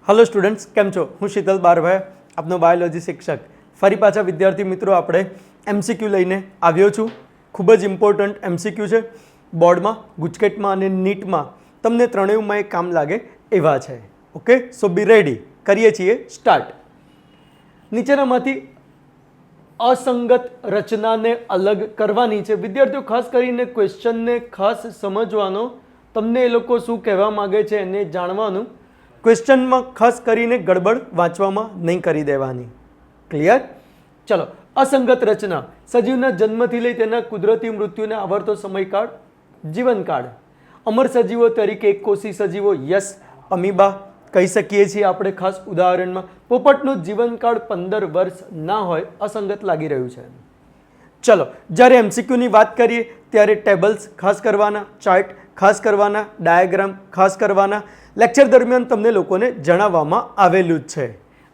Hello students, केम छो? हूँ शीतल बारभाई, आपनो बायोलॉजी शिक्षक। फरी पाछा विद्यार्थी मित्रों आपणे एमसीक्यू लईने आव्यो छुं। खूब ज इम्पोर्टंट एमसीक्यू छे। बोर्ड में, गुजकेट में अने नीट में तमने त्रणेयमां काम लागे एवा छे। Okay, so be ready. करीए छीए स्टार्ट। नीचेनामांथी असंगत रचना ने अलग करवानी छे। विद्यार्थीओ खास करीने क्वेश्चन ने खास समझवानो, तमने ए लोको शुं कहेवा मांगे छे एने जाणवानुं। क्वेश्चन में खास करीने गड़बड़ वांचवामां नहीं करी देवानी। क्लियर? चलो, असंगत रचना। सजीवना जन्मथी लई तेना कुदरती मृत्युने आवरतो समयकाळ जीवनकाळ। अमर सजीवो तरीके एक कोषी सजीवो, यस, अमीबा कही सकीए छीए आपणे खास उदाहरण में। पोपटनो जीवनकाळ 15 वर्ष ना होय, असंगत लागी रह्युं छे। चलो, જ્યારે एमसीक्यूनी बात करिए त्यारे टेबल्स खास करवाना, चार्ट खास करवाना, डायग्राम खास करवाना। लेक्चर दरमियान तमने लोकोने जणाववामां आवेलुं ज छे।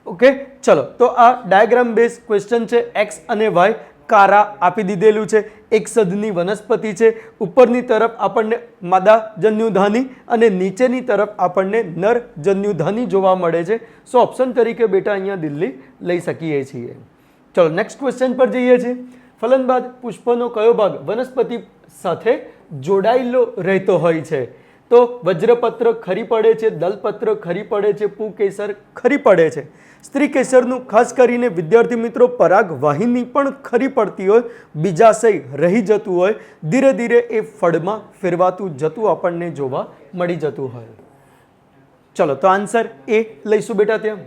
ओके, चलो तो आ डायग्राम बेस क्वेश्चन छे। एक्स अने वाय कारा आपी दीधेलुं छे। एक सदनी वनस्पति छे। उपरनी तरफ आपणने मादा जन्युधानी अने नीचेनी तरफ आपणने नर जन्युधानी जोवा मळे छे। सो ऑप्शन तरीके बेटा अहींया दिल्ही लई सकीए छीए। चलो नेक्स्ट क्वेश्चन पर जईए छीए। फलनबाद पुष्पनो कयो भाग वनस्पति साथे जोडायेलो रहेतो होय छे? तो वज्रपत्र खरी पड़े छे, दलपत्र खरी पड़े छे, पुकेसर खरी पड़े छे। स्त्री केसरनु खास करीने विद्यार्थी मित्रों परागवाहिनी पण खरी पड़ती होय, बीजाशय रही जतुं होय, धीरे धीरे ए फळमां फेरवातुं जतुं आपणने जोवा मळी जतुं होय। चलो तो आंसर ए लईशुं बेटा। त्यां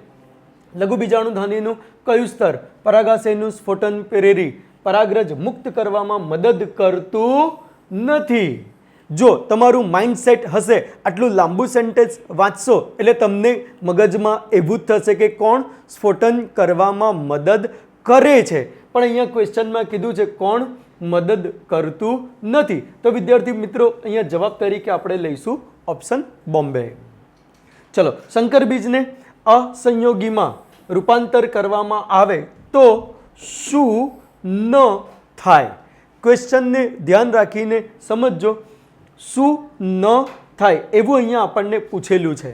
लघु बीजाणुधानीनुं कयुं स्तर परागाशयनुं स्फोटन प्रेरी परागरज मुक्त करवामां मदद करतुं नथी। जो तमारू माइंडसेट हशे आटलू लांबू सेंटेन्स वाँचशो एटले तमने मगजमां एवुं ज थशे के कोण स्फोटन करवामां मदद करे छे, पण अहींया क्वेश्चनमां कीधुं छे कोण मदद करतुं नथी। तो विद्यार्थी मित्रों अहींया जवाब तरीके आपणे लईशुं ऑप्शन बॉम्बे। चलो, संकर बीजने असंयोगीमां रूपांतर करवामां आवे तो शुं न थाय? क्वेश्चन ने ध्यान राखीने समझो। शुं न थाय एवुं अहींया आपणने पूछेलुं छे।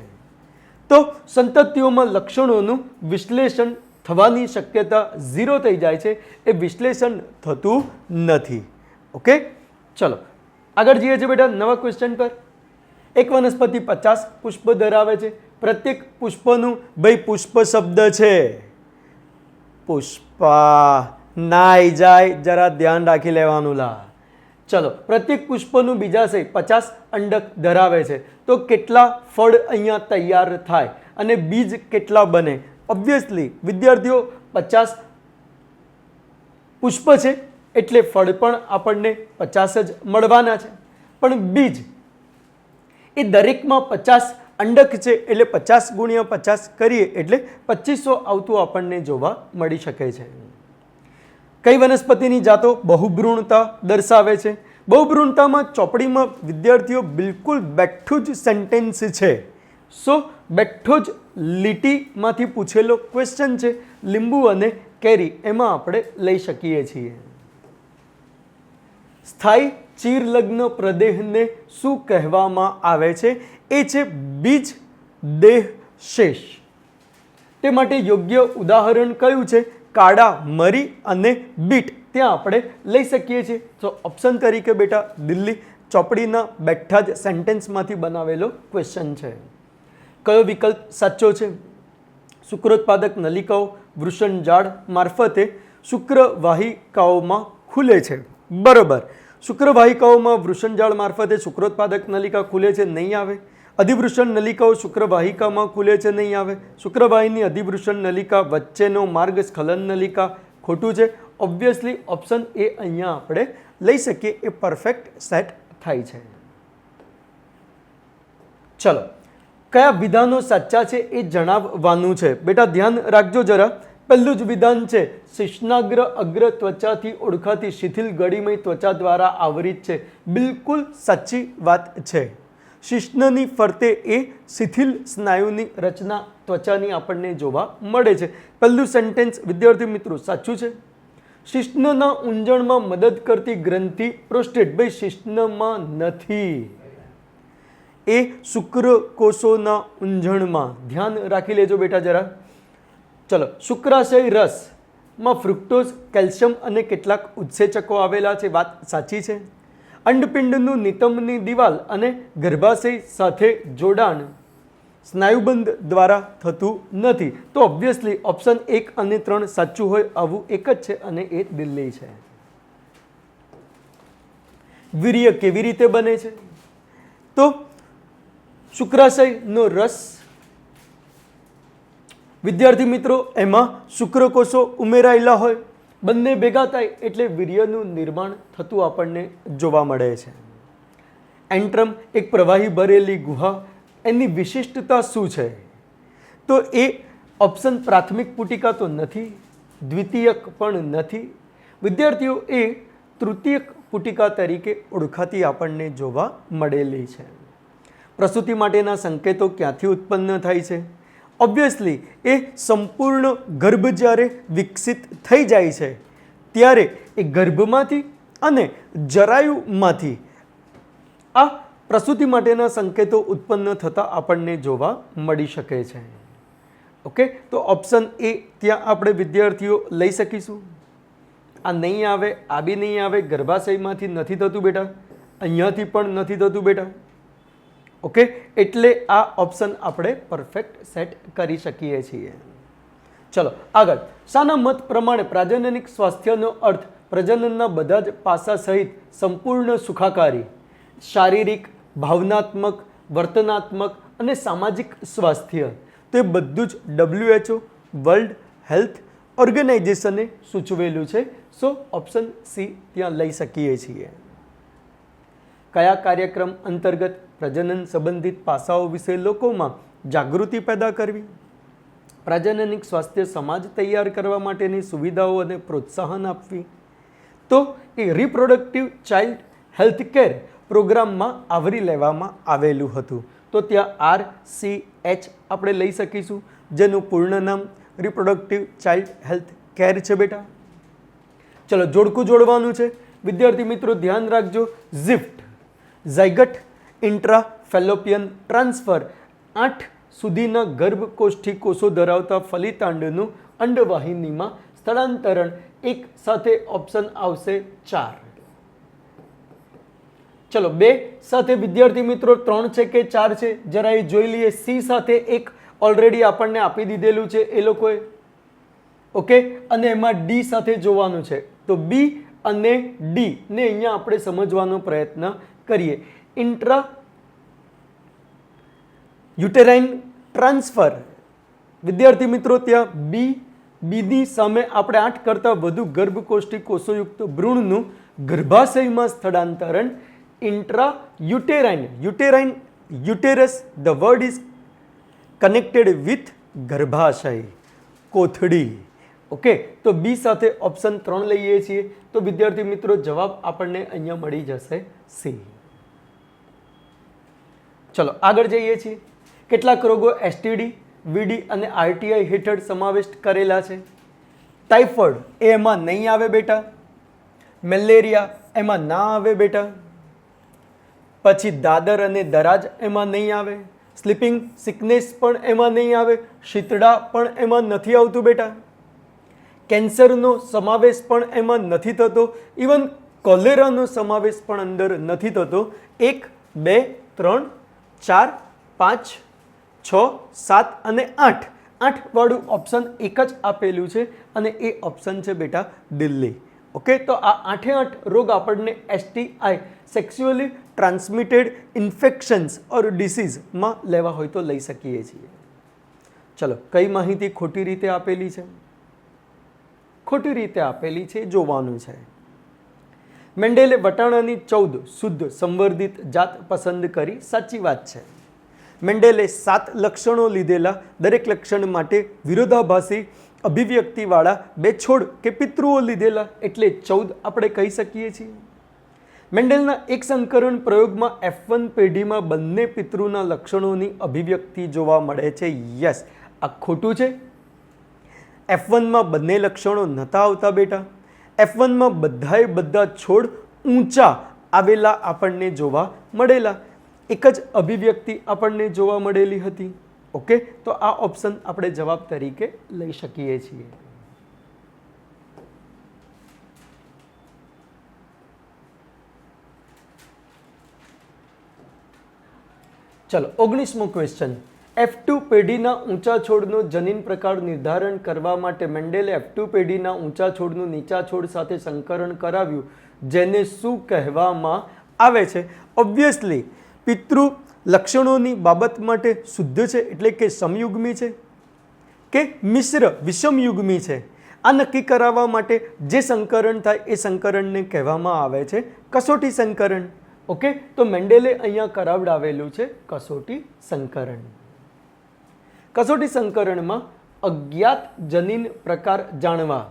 तो संततिओमां लक्षणोनुं विश्लेषण थवानी शक्यता 0 थई जाय छे। ए विश्लेषण थतुं नथी। ओके, चलो आगळ जईए छे बेटा नवा क्वेश्चन पर। एक वनस्पति 50 पुष्प धरावे छे। प्रत्येक पुष्पनुं भाई पुष्प शब्द छे पुष्पा नाई जाय, जरा ध्यान राखी लेवानुं ला। चलो, प्रत्येक पुष्पनुं बीजाशय 50 अंडक धरावे छे। तो केटला फळ अहींया तैयार थाय अने बीज केटला बने? ऑब्वियसली विद्यार्थीओ 50 पुष्प छे एटले फळ पण आपणने 50 ज मळवाना छे। पण बीज ए दरेकमां 50 अंडक छे एटले 50 गुणिया 50 करीए एटले 2500 आवतुं आपणने जोवा मळी शके छे। कई वनस्पतिनी जातो बहुभ्रूणता दर्शावे छे? बहुभ्रूणतामां ચોપડીમાં विद्यार्थीओ बिल्कुल बेठुं ज सेंटेन्स छे। सो बेठो ज લીટીમાંથી પૂછેલો क्वेश्चन छे। લીંબુ અને કેરી એમાં આપણે લઈ શકીએ છીએ। સ્થાયી ચીરલગ્ન પ્રદેહને શું કહેવામાં આવે છે? એ છે બીજ દેહ શેષ। તે માટે યોગ્ય ઉદાહરણ કયું છે? काड़ा मरी अने बीट त्यां आपणे लई सकीए छीए। तो ऑप्शन तरीके बेटा दिल्ही ચોપડીના બેઠા જ સેન્ટેન્સમાંથી બનાવેલો क्वेश्चन छे। कयो विकल्प साचो छे? शुक्रोत्पादक नलिकाओ वृषणजाળ मार्फते शुक्रवाहिकाओमां खुले छे। बरोबर, शुक्रवाहिकाओमां वृषणजाળ मार्फते शुक्रोत्पादक नलिका खुले छे, नहीं आवे। अधिवृषण नलिकाओ शुक्रवाहिकामां खुले छे, नहीं आवे। शुक्रवाहिनी अधिवृषण नलिका वच्चेनो मार्ग स्खलन नलिका, खोटुं छे। ऑब्वियसली ऑप्शन ए अहींया आपणे लई सकीए, ए परफेक्ट सेट थाय छे। चलो, कया विधानो साचा छे ए जणाववानुं छे। बेटा ध्यान राखजो जरा। पहेलुं ज विधान छे शिश्नाग्र अग्र त्वचाथी ओळखाती शिथिल गळीमय त्वचा द्वारा आवरित छे। बिल्कुल साची वात छे। शिश्ननी फरते ए शिथिल स्नायुनी रचना त्वचानी आपणने जोवा मळे छे। पहेलुं सेंटेन्स विद्यार्थी मित्रों साचुं छे। शिश्नना ऊंजणमां मदद करती ग्रंथि प्रोस्टेट भाई शिश्नमा नथी। એ શુક્રકોષોના ઊંઝણમાં, ધ્યાન રાખી લેજો બેટા જરા. ચલો, શુક્રાશય રસમાં ફ્રુક્ટોઝ, કેલ્શિયમ અને કેટલાક ઉત્સેચકો આવેલા છે, વાત સાચી છે. અંડપિંડનું નિતંબની દિવાલ અને ગર્ભાશય સાથે જોડાણ સ્નાયુબંધ દ્વારા થતું નથી. તો ઓબ્વિયસલી ઓપ્શન 1 અને 3 સાચું હોય આવું એક જ છે અને એ દિલ્હી છે. વીર્ય કેવી રીતે બને છે? તો શુક્રાશયનો રસ, વિદ્યાર્થી મિત્રો, એમાં શુક્રકોષો ઉમેરાયેલા હોય, બંને ભેગા થાય એટલે વીર્યનું નિર્માણ થતું આપણને જોવા મળે છે. એન્ટ્રમ એક પ્રવાહી ભરેલી ગુહા, એની વિશિષ્ટતા શું છે? તો એ ઓપ્શન પ્રાથમિક પુટિકા તો નથી, દ્વિતીયક પણ નથી. વિદ્યાર્થીઓ એ તૃતીયક પુટિકા તરીકે ઓળખાતી આપણને જોવા મળેલી છે. પ્રસૂતિ માટેના સંકેતો ક્યાંથી ઉત્પન્ન થાય છે? ઓબ્વિયસલી એ સંપૂર્ણ ગર્ભ જ્યારે વિકસિત થઈ જાય છે ત્યારે એ ગર્ભમાંથી અને જરાયુમાંથી આ પ્રસૂતિ માટેના સંકેતો ઉત્પન્ન થતા આપણને જોવા મળી શકે છે. ઓકે, તો ઓપ્શન એ ત્યાં આપણે વિદ્યાર્થીઓ લઈ શકીશું. આ નહીં આવે, આ બી નહીં આવે, ગર્ભાશયમાંથી નથી થતું બેટા, અહીંયાથી પણ નથી થતું બેટા. ઓકે, એટલે આ ઓપ્શન આપણે પરફેક્ટ સેટ કરી શકીએ છીએ. ચલો આગળ. શાના મત પ્રમાણે પ્રાજનનિક સ્વાસ્થ્યનો અર્થ પ્રજનનના બધા જ પાસા સહિત સંપૂર્ણ સુખાકારી, શારીરિક, ભાવનાત્મક, વર્તનાત્મક અને સામાજિક સ્વાસ્થ્ય, તો એ બધું જ WHO વર્લ્ડ હેલ્થ ઓર્ગેનાઇઝેશને સૂચવેલું છે. સો ઓપ્શન સી ત્યાં લઈ શકીએ છીએ. કયા કાર્યક્રમ અંતર્ગત પ્રજનન સંબંધિત પાસાઓ વિશે લોકોમાં જાગૃતિ પેદા કરવી? પ્રજનનિક સ્વાસ્થ્ય સમાજ તૈયાર કરવા માટેની સુવિધાઓ અને પ્રોત્સાહન આપવી. તો એ રિપ્રોડક્ટિવ ચાઇલ્ડ હેલ્થ કેર પ્રોગ્રામમાં આવરી લેવામાં આવેલું હતું. તો ત્યાં RCH આપણે લઈ શકીશું, જેનું પૂર્ણ નામ રિપ્રોડક્ટિવ ચાઇલ્ડ હેલ્થ કેર છે બેટા. ચલો, જોડકું જોડવાનું છે વિદ્યાર્થી મિત્રો, ધ્યાન રાખજો. ઝિફ્ટ, ઝાયગટ ઇન્ટ્રાફેલોપિયન ટ્રાન્સફર, 8 સુધીના ગર્ભકોષ્ઠી કોષો ધરાવતા ફલિતાંડનું અંડવાહિનીમાં સ્થળાંતરણ, એક સાથે ઓપ્શન આવશે 4. ચલો, 2 સાથે વિદ્યાર્થી મિત્રો 3 છે કે 4 છે જરા એ જોઈ લઈએ. સી સાથે એક ઓલરેડી આપણને આપી દીધેલું છે એ લોકોએ. ઓકે, અને એમાં ડી સાથે જોવાનું છે. તો બી અને ડી ને અહીંયા આપણે સમજવાનો પ્રયત્ન કરીએ. ઇન્ટ્રા યુટેરાઇન ટ્રાન્સફર, વિદ્યાર્થી મિત્રો ત્યાં બીની સામે આપણે 8 કરતાં વધુ ગર્ભકોષ્ઠી કોષોયુક્ત ભ્રૂણનું ગર્ભાશયમાં સ્થળાંતરણ. Intra uterine, uterus, the word is connected with ગર્ભાશય, કોથળી. ઓકે, તો બી સાથે ઓપ્શન 3 લઈએ છીએ. તો વિદ્યાર્થી મિત્રો જવાબ આપણને અહીંયા મળી જશે સી. ચલો આગળ જઈએ છીએ. કેટલાક રોગો STD, VD અને RTI હેઠળ સમાવિષ્ટ કરેલા છે? ટાઇફોઇડ એમાં નહીં આવે બેટા, મેલેરિયા એમાં ના આવે બેટા, પછી દાદર અને દરાજ એમાં નહીં આવે, સ્લીપિંગ સિકનેસ પણ એમાં નહીં આવે, શીતળા પણ એમાં નથી આવતું બેટા, કેન્સરનો સમાવેશ પણ એમાં નથી થતો, ઇવન કોલેરાનો સમાવેશ પણ અંદર નથી થતો. 1, 2, 3, 4, 5, 6, 7 અને 8 વાળું ઓપ્શન એક જ આપેલું છે અને એ ઓપ્શન છે બેટા દિલ્હી. ઓકે, તો આ 8 રોગ આપણને STI, સેક્સ્યુઅલી ટ્રાન્સમિટેડ ઇન્ફેક્શન્સ ઓર ડિસીઝમાં લેવા હોય તો લઈ શકીએ છીએ. ચલો, કઈ માહિતી ખોટી રીતે આપેલી છે? ખોટી રીતે આપેલી છે જોવાનું છે. મેન્ડેલે વટાણાની 14 શુદ્ધ સંવર્ધિત જાત પસંદ કરી, સાચી વાત છે. મેન્ડેલે 7 લક્ષણો લીધેલા, દરેક લક્ષણ માટે વિરોધાભાસી અભિવ્યક્તિવાળા 2 છોડ કે પિતૃઓ લીધેલા, એટલે 14 આપણે કહી શકીએ છીએ. મેન્ડેલના એક સંકરણ પ્રયોગમાં F1 પેઢીમાં બંને પિતૃના લક્ષણોની અભિવ્યક્તિ જોવા મળે છે. યસ, આ ખોટું છે. F1માં બંને લક્ષણો નહોતા આવતા બેટા. F1માં બધા છોડ ઊંચા આવેલા આપણને જોવા મળેલા. એક જ અભિવ્યક્તિ આપણને જોવા મળેલી હતી. ઓકે, તો આ ઓપ્શન આપણે જવાબ તરીકે લઈ શકીએ છીએ. ચલો 19મો ક્વેશ્ચન. F2 પેઢીના ઊંચા છોડનો જનીન પ્રકાર નિર્ધારણ કરવા માટે મેન્ડેલે F2 પેઢીના ઊંચા છોડનું નીચા છોડ સાથે સંકરણ કરાવ્યું, જેને શું કહેવામાં આવે છે? ઓબ્વિયસલી પિતૃ લક્ષણોની બાબત માટે શુદ્ધ છે એટલે કે સમયુગ્મી છે કે મિશ્ર વિષમયુગ્મી છે, આ નક્કી કરાવવા માટે જે સંકરણ થાય એ સંકરણને કહેવામાં આવે છે કસોટી સંકરણ. ઓકે, તો મેન્ડેલે અહીંયા કરાવડાવેલું છે કસોટી સંકરણ. કસોટી સંકરણમાં અજ્ઞાત જનીન પ્રકાર જાણવા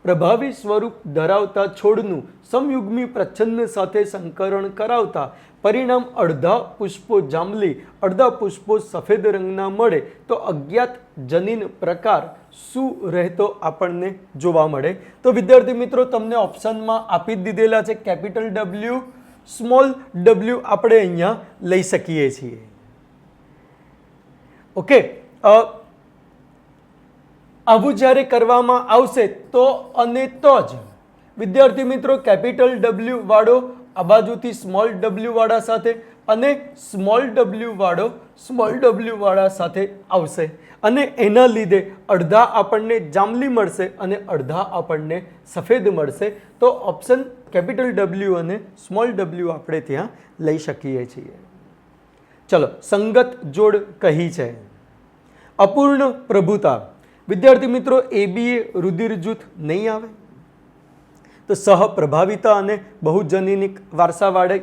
પ્રભાવી સ્વરૂપ ધરાવતા છોડનું સમયુગ્મી પ્રચ્છન્ન સાથે સંકરણ કરાવતા પરિણામ અડધા પુષ્પો જાંબલી અડધા પુષ્પો સફેદ રંગના મળે તો અજ્ઞાત જનીન પ્રકાર શું રહેતો આપણને જોવા મળે? તો વિદ્યાર્થી મિત્રો તમને ઓપ્શનમાં આપી દીધેલા છે. કેપિટલ W, સ્મોલ w આપણે અહીંયા લઈ શકીએ છીએ. ઓકે, આવું જ્યારે કરવામાં આવશે તો અને તો જ વિદ્યાર્થી મિત્રો કેપિટલ W વાળો આ બાજુથી સ્મોલ w વાળા સાથે અને સ્મોલ w વાળો સ્મોલ w વાળા સાથે આવશે અને એના લીધે અડધા આપણને જાંબલી મળશે અને અડધા આપણને સફેદ મળશે. તો ઓપ્શન કેપિટલ W અને સ્મોલ w આપણે ત્યાં લઈ શકીએ છીએ. ચલો, સંગત જોડ કહી છે. અપૂર્ણ પ્રભુતા વિદ્યાર્થી મિત્રો AB એ રુધિર જૂથ નહીં આવે તો સહપ્રભાવિતા અને બહુજનીનિક વારસાવાળે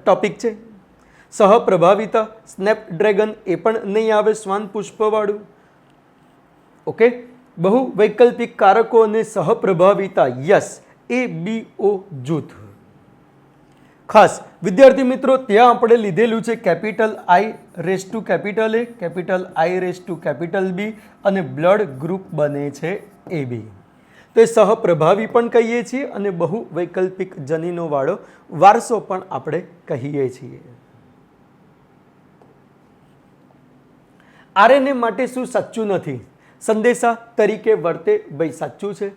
ટોપિક છે. સહપ્રભાવિતા સ્નેપડ્રેગન એ પણ નહીં આવે, શ્વાન પુષ્પવાળું. ઓકે, બહુ વૈકલ્પિક કારકો અને સહપ્રભાવિતા યસ ABO જૂથ. ખાસ વિદ્યાર્થી મિત્રો ત્યાં આપણે લીધેલું છે capital I raise to capital A, capital I raise to capital B અને બ્લડ ગ્રુપ બને છે AB. તો એ સહપ્રભાવી પણ કહીએ છીએ અને બહુ વૈકલ્પિક જનીનો વાળો વારસો પણ આપણે કહીએ છીએ. RNA માટે શું સાચું નથી? સંદેશા તરીકે વર્તે, ભાઈ સાચું છે.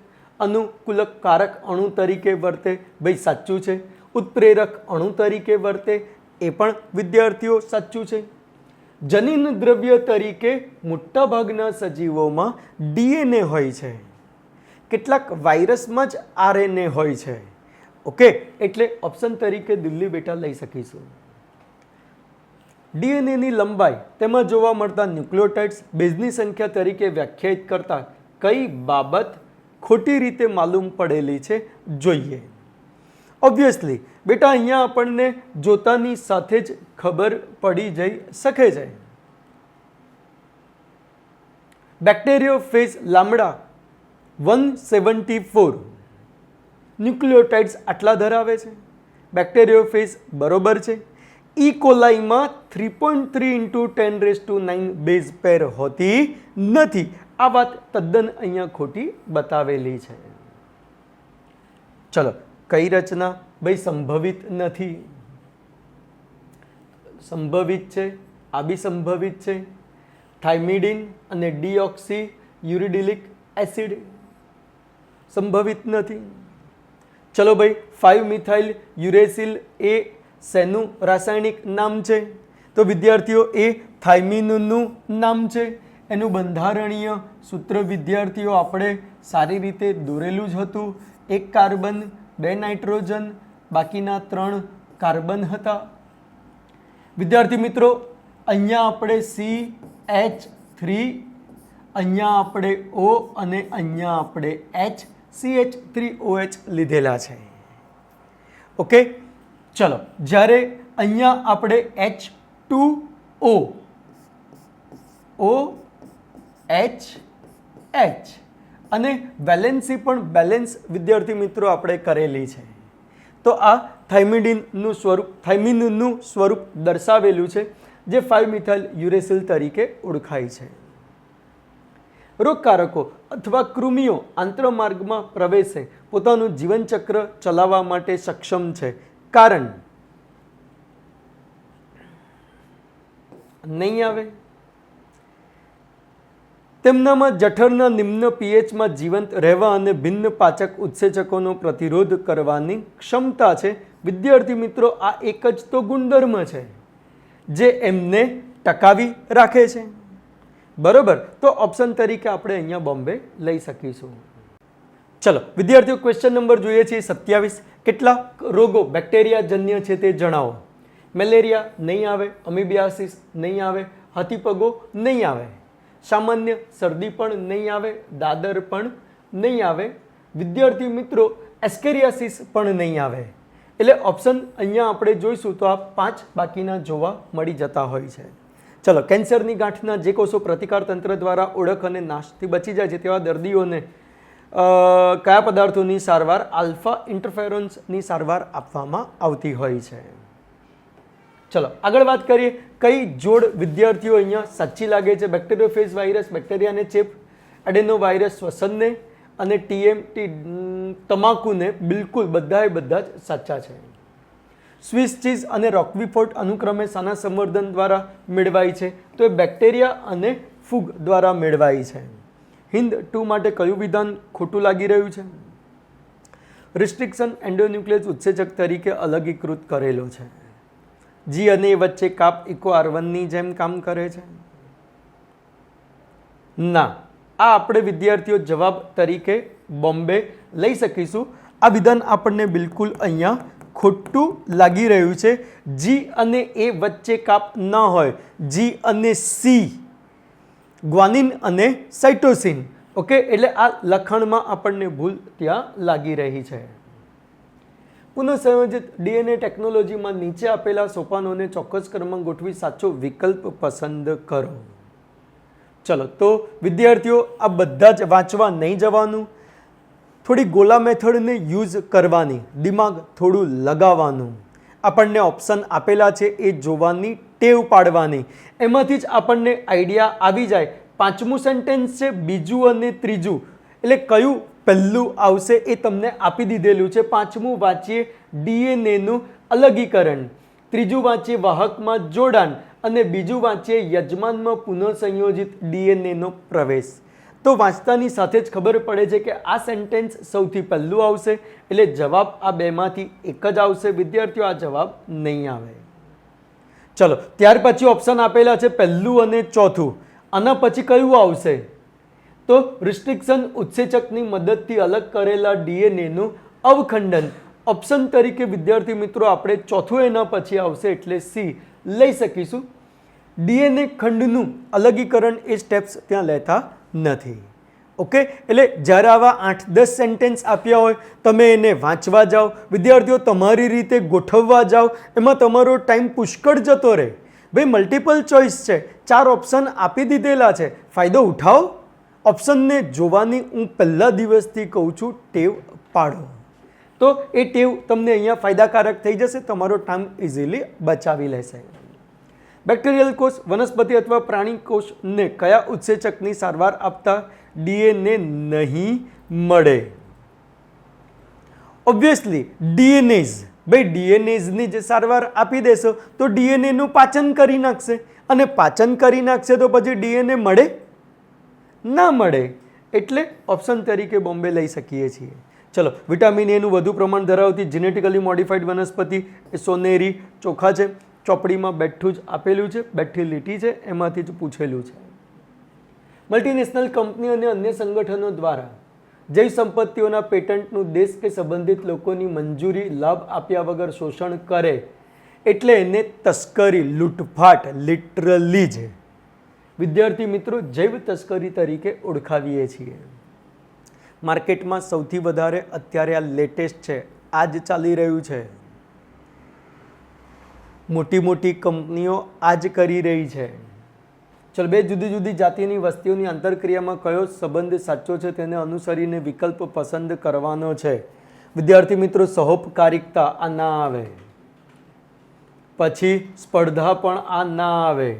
અનુકૂલક કારક અણુ તરીકે વર્તે, ભાઈ સાચું છે. ઉત્પ્રેરક અણુ તરીકે વર્તે, એ પણ વિદ્યાર્થીઓ સાચું છે. જનીન દ્રવ્ય તરીકે મોટાભાગના સજીવોમાં DNA હોય છે, કેટલાક વાયરસમાં જ RNA હોય છે. ઓકે, એટલે ઓપ્શન તરીકે દિલ્હી બેટા લઈ શકીશું. DNA ની લંબાઈ તેમાં જોવા મળતા ન્યુક્લિયોટાઇડ્સ બેઝની સંખ્યા તરીકે વ્યાખ્યાયિત કરતા કઈ બાબત ખોટી રીતે માલુમ પડેલી છે જોઈએ? ઓબ્વિયસલી બેટા અહીંયા આપણને જોતાની સાથે જ ખબર પડી જઈ શકે છે. બેક્ટેરિયોફેજ લામડા 174 ન્યુક્લિયોટાઇડ્સ આટલા ધરાવે છે. બેક્ટેરિયોફેજ બરોબર છે. E. કોલાઈમાં 3.3 × 10⁹ બેઝ પેર હોતી નથી. આ વાત તદ્દન અહીંયા ખોટી બતાવેલી છે. ચલો, કઈ રચના ભાઈ સંભવિત નથી? સંભવિત છે, આ બી સંભવિત છે. થાઇમિડિન અને ડીઓક્સી યુરિડિલિક એસિડ સંભવિત નથી. ચલો ભાઈ, 5-મિથાઇલ યુરેસિલ એ શેનું રાસાયણિક નામ છે? તો વિદ્યાર્થીઓ એ થાઇમિનનું નામ છે. એનું બંધારણીય સૂત્ર વિદ્યાર્થીઓ આપણે સારી રીતે દોરેલું જ હતું. 1 કાર્બન 2 નાઇટ્રોજન, બાકીના 3 કાર્બન હતા. વિદ્યાર્થી મિત્રો અહીંયા આપણે CH3, અહીંયા આપણે O અને અહીંયા આપણે H, CH3OH લીધેલા છે. ઓકે, ચલો, જ્યારે અહીંયા આપણે H2O, OH અને વેલેન્સી પણ બેલેન્સ વિદ્યાર્થી મિત્રો આપણે કરેલી છે. તો આ થાઇમિનનું સ્વરૂપ દર્શાવેલું છે, જે 5-મિથાઇલ યુરેસિલ તરીકે ઓળખાય છે. રોગકારકો અથવા કૃમિઓ આંતરમાર્ગમાં પ્રવેશે પોતાનું જીવનચક્ર ચલાવવા માટે સક્ષમ છે. કારણ નહીં આવે. તેમનામાં જઠરના નિમ્ન પીએચમાં જીવંત રહેવા અને ભિન્ન પાચક ઉત્સેચકોનો પ્રતિરોધ કરવાની ક્ષમતા છે. વિદ્યાર્થી મિત્રો, આ એક જ તો ગુણધર્મ છે જે એમને ટકાવી રાખે છે. બરોબર, તો ઓપ્શન તરીકે આપણે અહીંયા બોમ્બે લઈ શકીશું. ચલો વિદ્યાર્થીઓ, ક્વેશ્ચન નંબર જોઈએ છીએ 27. કેટલાક રોગો બેક્ટેરિયાજન્ય છે તે જણાવો. મેલેરિયા નહીં આવે, અમીબિયાસિસ નહીં આવે, હાથીપગો નહીં આવે, સામાન્ય શરદી પણ નહીં આવે, દાદર પણ નહીં આવે, વિદ્યાર્થી મિત્રો એસ્કેરિયાસિસ પણ નહીં આવે. એટલે ઓપ્શન અહીંયા આપણે જોઈશું તો આ 5 બાકીના જોવા મળી જતા હોય છે. ચલો, કેન્સરની ગાંઠના જે કોષો પ્રતિકાર તંત્ર દ્વારા ઓળખ અને નાશથી બચી જાય છે તેવા દર્દીઓને કયા પદાર્થોની સારવાર આલ્ફા ઇન્ટરફેરોન્સની સારવાર આપવામાં આવતી હોય છે. ચલો આગળ વાત કરીએ. કઈ જોડ વિદ્યાર્થીઓ અહીંયા સાચી લાગે છે? બેક્ટેરિયોફેજ વાયરસ બેક્ટેરિયાને ચેપ, એડેનો વાયરસ શ્વસનને અને ટીએમટી તમાકુને બિલકુલ બધા જ સાચા છે. સ્વિસ ચીઝ અને રોકવીફોર્ટ અનુક્રમે શાના સંવર્ધન દ્વારા મેળવાય છે? તો એ બેક્ટેરિયા અને ફૂગ દ્વારા મેળવાય છે. હિન્દ 2 માટે કયું વિધાન ખોટું લાગી રહ્યું છે? રિસ્ટ્રિક્શન એન્ડોન્યુક્લિયસ ઉત્સેચક તરીકે અલગીકૃત કરેલો છે. જી અને એ વચ્ચે કાપ ઇકો R1ની જેમ કામ કરે છે? ના, આ આપણે વિદ્યાર્થીઓ જવાબ તરીકે બોમ્બે લઈ શકીશું. આ વિધાન આપણને બિલકુલ અહીંયા ખોટું લાગી રહ્યું છે. જી અને એ વચ્ચે કાપ ન હોય, જી અને સી, ગ્વાનિન અને સાઇટોસિન. ઓકે, એટલે આ લખાણમાં આપણને ભૂલ ત્યાં લાગી રહી છે. પુનઃસંયોજિત ડીએનએ ટેકનોલોજીમાં નીચે આપેલા સોપાનોને ચોક્કસ ક્રમમાં ગોઠવી સાચો વિકલ્પ પસંદ કરો. ચલો, તો વિદ્યાર્થીઓ આ બધા જ વાંચવા નહીં જવાનું, થોડી ગોલા મેથડને યુઝ કરવાની, દિમાગ થોડું લગાવવાનું. આપણને ઓપ્શન આપેલા છે એ જોવાની ટેવ પાડવાની. એમાંથી જ આપણને આઈડિયા આવી જાય. 5મું સેન્ટેન્સ છે, બીજું અને ત્રીજું, એટલે કયું પહેલું આવશે એ તમને આપી દીધેલું છે. 5મું વાંચીએ ડીએનએનું અલગીકરણ, ત્રીજું વાંચીએ વાહકમાં જોડાણ અને બીજું વાંચીએ યજમાનમાં પુનઃસંયોજિત ડીએનએનો પ્રવેશ. તો વાંચતાની સાથે જ ખબર પડે છે કે આ સેન્ટેન્સ સૌથી પહેલું આવશે, એટલે જવાબ આ બેમાંથી એક જ આવશે. વિદ્યાર્થીઓ, આ જવાબ નહીં આવે. ચલો, ત્યાર પછી ઓપ્શન આપેલા છે પહેલું અને ચોથું. આના પછી કયું આવશે? તો રિસ્ટ્રિક્શન ઉત્સેચકની મદદથી અલગ કરેલા ડીએનએનું અવખંડન. ઓપ્શન તરીકે વિદ્યાર્થી મિત્રો આપણે ચોથું એના પછી આવશે, એટલે સી લઈ શકીશું. ડીએનએ ખંડનું અલગીકરણ એ સ્ટેપ્સ ત્યાં લેતા નથી. ઓકે, એટલે જ્યારે આવા 8-10 સેન્ટેન્સ આપ્યા હોય તમે એને વાંચવા જાઓ, વિદ્યાર્થીઓ તમારી રીતે ગોઠવવા જાઓ, એમાં તમારો ટાઈમ પુષ્કળ જતો રહે. ભાઈ મલ્ટિપલ ચોઇસ છે, 4 ઓપ્શન આપી દીધેલા છે, ફાયદો ઉઠાવો. ઓપ્શનને જોવાની હું પહેલા દિવસથી કહું છું, ટેવ પાડો. તો એ ટેવ તમને અહીંયા ફાયદાકારક થઈ જશે, તમારો ટાઈમ ઇઝીલી બચાવી લેશે. બેક્ટેરિયલ કોષ, વનસ્પતિ અથવા પ્રાણી કોષને કયા ઉત્સેચકની સારવાર આપતા ડીએનએ નહીં મળે? ઓબ્વિયસલી ડીએનએઝ. ભાઈ ડીએનએઝની જે સારવાર આપી દેશો તો ડીએનએનું પાચન કરી નાખશે, અને પાચન કરી નાખશે તો પછી ડીએનએ મળે? ના મળે. એટલે ઓપ્શન તરીકે બોમ્બે લઈ શકીએ છીએ. ચલો, વિટામિન એનું વધુ પ્રમાણ ધરાવતી જેનેટિકલી મોડિફાઈડ વનસ્પતિ એ સોનેરી ચોખા છે. ચોપડીમાં બેઠું જ આપેલું છે, બેઠી લીટી છે, એમાંથી જ પૂછેલું છે. મલ્ટીનેશનલ કંપની અને અન્ય સંગઠનો દ્વારા જૈવ સંપત્તિઓના પેટન્ટનું દેશ કે સંબંધિત લોકોની મંજૂરી લાભ આપ્યા વગર શોષણ કરે એટલે એને તસ્કરી, લૂંટફાટ લિટરલી જ વિદ્યાર્થી મિત્રો જૈવ તસ્કરી તરીકે ઓળખાવીએ છીએ. માર્કેટમાં સૌથી વધારે અત્યારે આ લેટેસ્ટ છે, આ જ ચાલી રહ્યું છે. મોટી મોટી કંપનીઓ આ જ કરી રહી છે. ચલો, 2 જુદી જુદી જાતિની વસ્તીઓની આંતરક્રિયામાં કયો સંબંધ સાચો છે તેને અનુસરીને વિકલ્પ પસંદ કરવાનો છે. વિદ્યાર્થી મિત્રો, સહોપકારિકતા આ ના આવે, પછી સ્પર્ધા પણ આ ના આવે.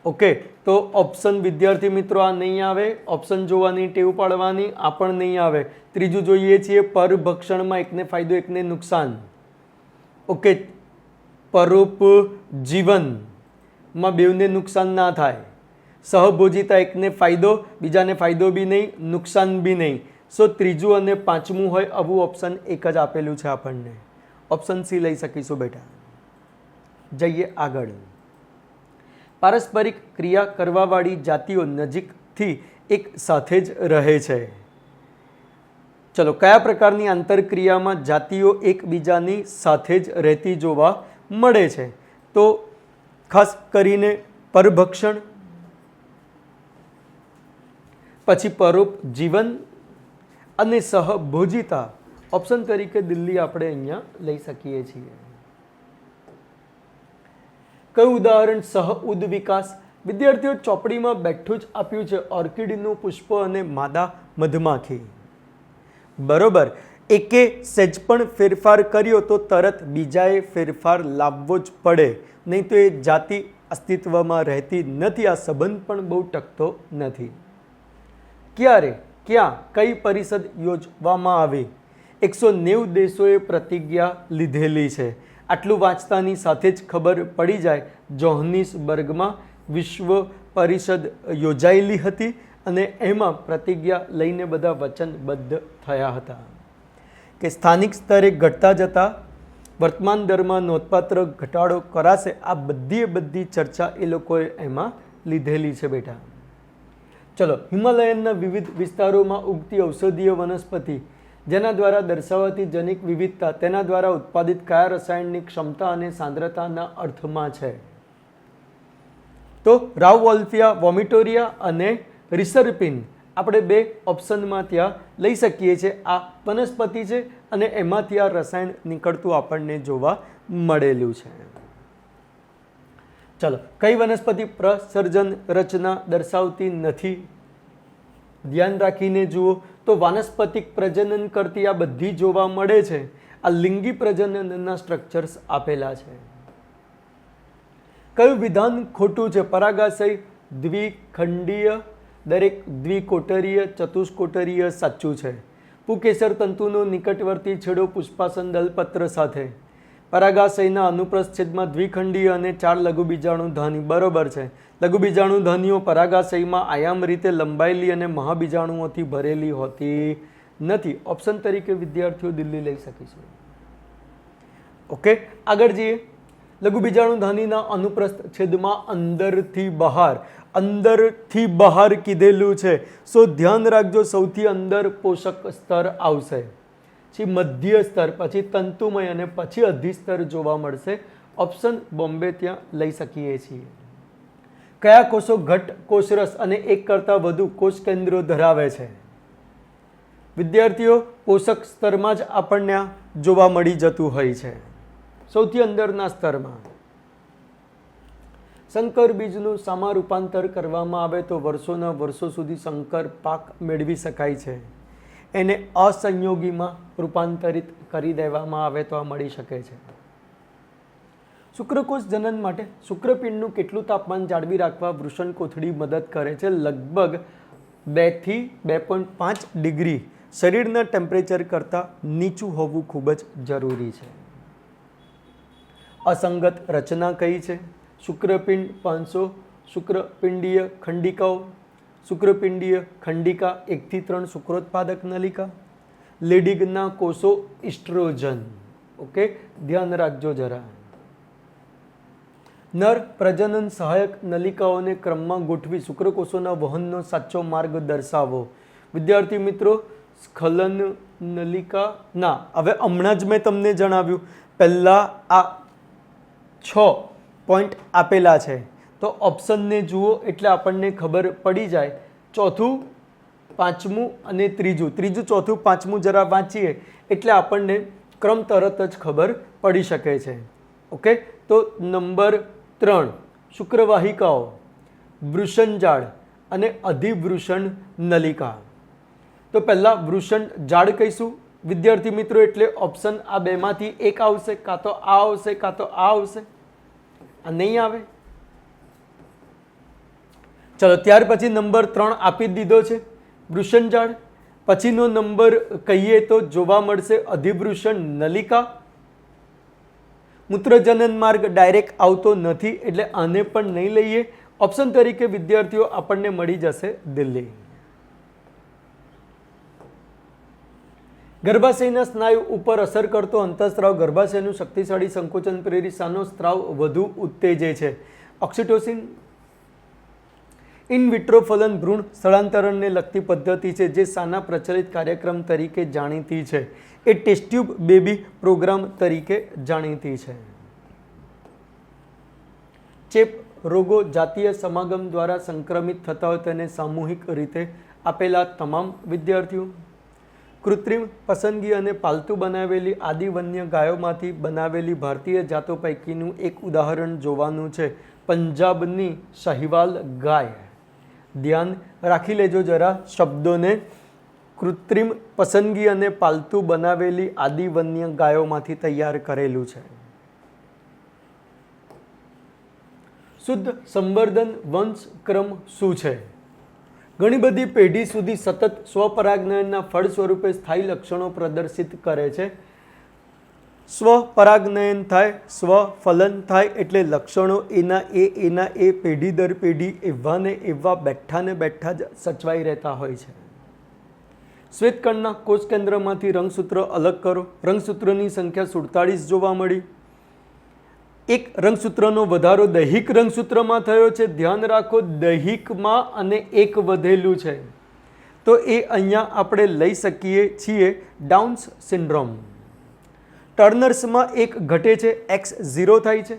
ઓકે, તો ઓપ્શન વિદ્યાર્થી મિત્રો આ નહીં આવે. ઓપ્શન જોવાની ટેવ પાડવાની, આ પણ નહીં આવે. ત્રીજું જોઈએ છીએ પરભક્ષણમાં એકને ફાયદો એકને નુકસાન. ઓકે, પરોપજીવન, માં બેવને નુકસાન ના થાય. સહભોજિતા, એકને ફાયદો બીજાને ફાયદો બી નહીં, નુકસાન બી નહીં. સો ત્રીજું અને પાંચમું હોય આવું ઓપ્શન એક જ આપેલું છે આપણને. ઓપ્શન સી લઈ શકીશું બેટા. જઈએ આગળ. પારસ્પરિક ક્રિયા કરવાવાળી જાતિઓ નજીકથી એક સાથે જ રહે છે. ચલો, કયા પ્રકારની આંતરક્રિયામાં જાતિઓ એકબીજાની સાથે જ રહેતી જોવા મળે છે? તો ખાસ કરીને પરભક્ષણ, પછી પરોપજીવન અને સહભોજિતા. ઓપ્શન તરીકે દિલ્હી આપણે અહીંયા લઈ શકીએ છીએ. કયું ઉદાહરણ સહ ઉદ વિકાસ? વિદ્યાર્થીઓ ચોપડીમાં બેઠું જ આપ્યું છે ઓર્કિડનું પુષ્પ અને માદા મધમાખી. બરોબર. એકે સહેજ પણ ફેરફાર કર્યો તો તરત બીજાએ ફેરફાર લાવવો જ પડે, નહીં તો એ જાતિ અસ્તિત્વમાં રહેતી નથી. આ સંબંધ પણ બહુ ટકતો નથી. ક્યારે, ક્યાં, કઈ પરિષદ યોજવામાં આવી? 190 દેશોએ પ્રતિજ્ઞા લીધેલી છે. આટલું વાંચતાની સાથે જ ખબર પડી જાય. જોહાનિસબર્ગમાં વિશ્વ પરિષદ યોજાયેલી હતી અને એમાં પ્રતિજ્ઞા લઈને બધા વચનબદ્ધ થયા હતા કે સ્થાનિક સ્તરે ઘટતા જતા વર્તમાન દરમાં નોંધપાત્ર ઘટાડો કરાશે. આ બધી ચર્ચા એ લોકોએ એમાં લીધેલી છે બેટા. ચલો, હિમાલયનના વિવિધ વિસ્તારોમાં ઉગતી ઔષધીય વનસ્પતિ જેના દ્વારા દર્શાવાતી જનિક વિવિધતા તેના દ્વારા ઉત્પાદિત કયા રસાયણની ક્ષમતા અને સાંદ્રતાના અર્થમાં છે? તો રાઉવોલ્ફિયા, વોમિટોરિયા અને રિસર્પિન. આપણે બે ઓપ્શનમાં ત્યાં લઈ શકીએ છીએ. આ વનસ્પતિ છે અને એમાંથી આ રસાયણ નીકળતું આપણને જોવા મળેલું છે. ચલો, કઈ વનસ્પતિ પ્રસર્જન રચના દર્શાવતી નથી? ધ્યાન રાખીને જુઓ તો વાનસ્પતિક પ્રજનન કરતી આ બધી જોવા મળે છે. આ લિંગી પ્રજનનના સ્ટ્રક્ચર્સ આપેલા છે. કયું વિધાન ખોટું છે? પરાગાશય દ્વિખંડીય, દરેક દ્વિકોટરીય, ચતુષ્કોટરીય સાચું છે. પુકેસર તંતુનો નિકટવર્તી છેડો પુષ્પાસન દલપત્ર સાથે. પરાગાશયના અનુપ્રસ્થછેદમાં દ્વિખંડીય અને 4 લઘુબીજાણુધાની. બરોબર છે. લઘુબીજાણુધાનીઓ પરાગાશયમાં આયામ રીતે લંબાયેલી અને મહાબીજાણુઓથી ભરેલી હોતી નથી. ઓપ્શન તરીકે વિદ્યાર્થીઓ દિલ્હી લઈ શકીશું. ઓકે, આગળ જઈએ. લઘુબીજાણુધાનીના અનુપ્રસ્થ છેદમાં અંદરથી બહાર કીધેલું છે. સો ધ્યાન રાખજો, સૌથી અંદર પોષક સ્તર આવશે, પછી મધ્ય સ્તર, પછી તંતુમય અને પછી અધિસ્તર જોવા મળશે. ઓપ્શન બોમ્બે ત્યાં લઈ શકીએ છીએ. કયા કોષો ઘટ કોષરસ અને એક કરતાં વધુ કોષ કેન્દ્રો ધરાવે છે? વિદ્યાર્થીઓ પોષક સ્તરમાં જ આપણને જોવા મળી જતું હોય છે, સૌથી અંદરના સ્તરમાં. સંકર બીજનું સામા રૂપાંતર કરવામાં આવે તો વર્ષોના વર્ષો સુધી સંકર પાક મેળવી શકાય છે. એને અસંયોગીમાં રૂપાંતરિત કરી દેવામાં આવે તો આ મળી શકે છે. શુક્રકોષ જનન માટે શુક્રપિંડનું કેટલું તાપમાન જાળવી રાખવા વૃષણ કોથળી મદદ કરે છે? લગભગ 2 થી 2.5 ડિગ્રી શરીરના ટેમ્પરેચર કરતાં નીચું હોવું ખૂબ જ જરૂરી છે. અસંગત રચના કઈ છે? શુક્રપિંડ 500, શુક્રપિંડીય ખંડિકાઓ, શુક્રપિંડીય ખંડિકા 1 થી 3 શુક્રોત્પાદક નલિકા, લેડિગના કોષો ઇસ્ટ્રોજન. ઓકે, ધ્યાન રાખજો જરા. નર પ્રજનન સહાયક નલિકાઓને ક્રમમાં ગોઠવી શુક્રકોષોના વહનનો સાચો માર્ગ દર્શાવો. વિદ્યાર્થી મિત્રો, સ્ખલન નલિકા ના, હવે હમણાં જ મેં તમને જણાવ્યું. પહેલાં આ 6 પોઈન્ટ આપેલા છે તો ઓપ્શનને જુઓ એટલે આપણને ખબર પડી જાય. ચોથું, પાંચમું અને ત્રીજું, ચોથું, પાંચમું જરા વાંચીએ એટલે આપણને ક્રમ તરત જ ખબર પડી શકે છે. ઓકે, તો નંબર 3 શુક્રવાહિકાઓ, વૃષણજાળ અને અધિવૃષણ નલિકા. તો પહેલાં વૃષણ જાળ કહીશું વિદ્યાર્થી મિત્રો, એટલે ઓપ્શન આ બેમાંથી એક આવશે, કાં તો આ આવશે કાં તો આ આવશે. આ નહીં આવે. ચલો, ત્યાર પછી નંબર 3 આપી દીધો છે વૃષણજાળ. પછીનો નંબર કહીએ તો જોવા મળશે અધિવૃષણ નલિકા. મૂત્રજનન માર્ગ ડાયરેક્ટ આવતો નથી એટલે આને પણ નહીં લઈએ. ઓપ્શન તરીકે વિદ્યાર્થીઓ આપણને મળી જશે દિલ્હી. ગર્ભાશયના સ્નાયુ ઉપર અસર કરતો અંતઃસ્ત્રાવ ગર્ભાશયનું શક્તિશાળી સંકોચન પ્રેરી શાનો સ્ત્રાવ વધુ ઉત્તેજે છે? ઓક્સિટોસિન. ઇન વિટ્રો ફલન ભ્રૂણ સ્થળાંતરણને લગતી પદ્ધતિ છે જે શાના પ્રચલિત કાર્યક્રમ તરીકે જાણીતી છે? એ ટેસ્ટ ટ્યુબ બેબી પ્રોગ્રામ તરીકે જાણીતી છે. ચેપ રોગો જાતીય સમાગમ દ્વારા સંક્રમિત થતા હોય તેને સામૂહિક રીતે આપેલા તમામ વિદ્યાર્થીઓ. કૃત્રિમ પસંદગી અને પાલતુ બનાવેલી આદિ વન્ય ગાયોમાંથી બનાવેલી ભારતીય જાતો પૈકીનું એક ઉદાહરણ જોવાનું છે, પંજાબની શાહીવાલ ગાય. ધ્યાન રાખી લેજો જરા શબ્દોને. કૃત્રિમ પસંદગી અને પાલતુ બનાવેલી આદિ વન્ય ગાયોમાંથી તૈયાર કરેલું છે. શુદ્ધ સંવર્ધન વંશક્રમ શું છે? ઘણી બધી પેઢી સુધી સતત સ્વપરાગનયનના ફળ સ્વરૂપે સ્થાયી લક્ષણો પ્રદર્શિત કરે છે. સ્વપરાગનયન થાય, સ્વફલન થાય એટલે લક્ષણો એના એ પેઢી દર પેઢી એવા ને એવા બેઠા ને બેઠા જ સચવાઈ રહેતા હોય છે. શ્વેતકણના કોષ કેન્દ્રમાંથી રંગસૂત્ર અલગ કરો. રંગસૂત્રની સંખ્યા 47 જોવા મળી. એક રંગસૂત્રનો વધારો દૈહિક રંગસૂત્રમાં થયો છે. ધ્યાન રાખો, દૈહિકમાં અને એક વધેલું છે તો એ અહીંયા આપણે લઈ શકીએ છીએ ડાઉન્સ સિન્ડ્રોમ. ટર્નર્સમાં એક ઘટે છે, X0 થાય છે.